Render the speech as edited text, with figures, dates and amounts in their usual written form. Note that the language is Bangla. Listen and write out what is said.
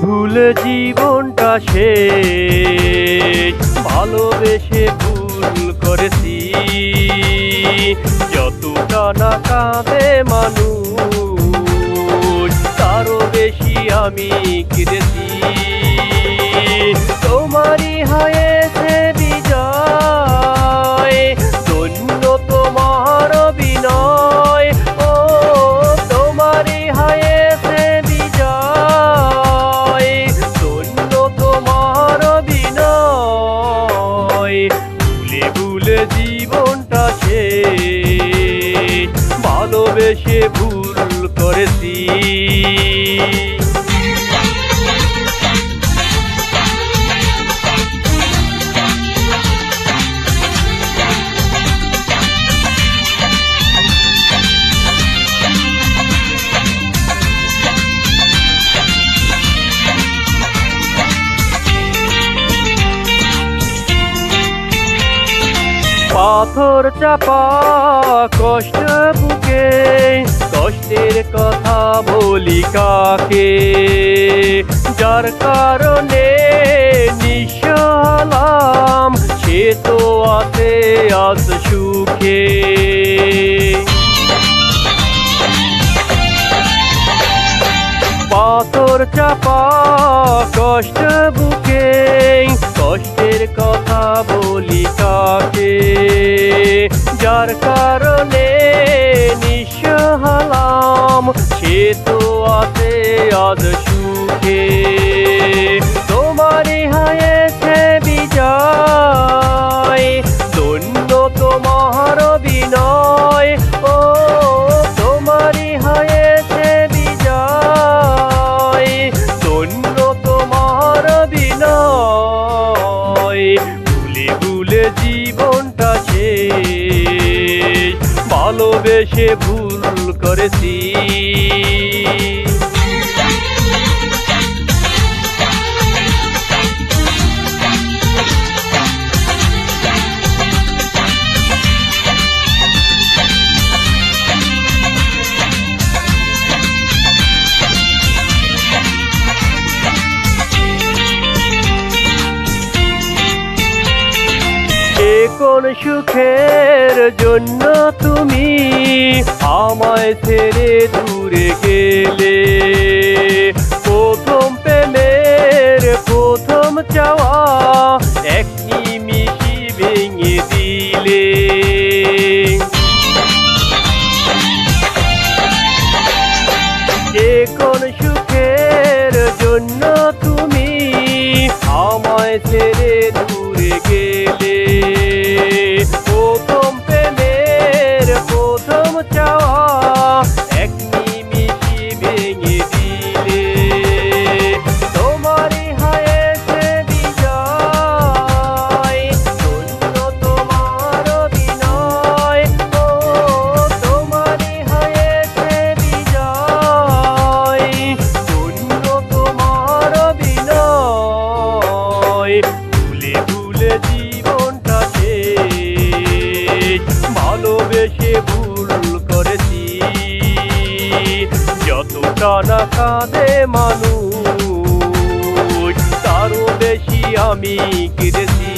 ভুলে জীবনটা শেষ, ভালোবেসে ভুল করেছি। যতটা না কাঁদে মানুষ, তারও বেশি আমি কেঁদেছি। তোমারই হয়েছে বিজয়, ধন্য তোমার বিনয়। ও তোমারই হয়েছে বিজয়, ধন্য তোমার বিনয়। ভুলে ভুলে জীবনটা শেষ, ভালোবেসে ভুল করেছি। পাথর চাপা কষ্ট বুকে, কষ্টের কথা বলি কাকে? যার কারণে নিঃস্ব হলাম, সে তো আছে আজ সুখে। পাথর চাপা কষ্ট বুকে, কষ্টের কথা বলি কাকে? যার কারণে নিঃস্ব হলাম, সে তো আছে আজ সুখে। তোমারই হয়েছে বিজয়, ধন্য তোমার বিনয়। ও তোমারই হয়েছে বিজয়, ধন্য তোমার বিনয়। ভুলে ভুলে জীবনটা শেষ, ভালোবেসে ভুল করেছি। কোন সুখের জন্য তুমি আমায় ছেড়ে দূরে গেলে? প্রথম প্রেমের প্রথম চাওয়া এক নিমিষে ভেঙে দিলে। কোন সুখের জন্য তুমি আমায় ছেড়ে দূরে গেলে? প্রথম প্রেমের প্রথম চাওয়া এক নিমিষে ভেঙে দিলে। তোমারই হয়েছে বিজয়, ধন্য তোমার বিনয়। ও তোমারই হয়েছে বিজয়, ধন্য তোমার বিনয়। ভুলে ভুলে জীবনটা শেষ, ভালোবেসে ভুল করেছি। যতটা না কাঁদে মানুষ, তারও বেশি আমি কেঁদেছি।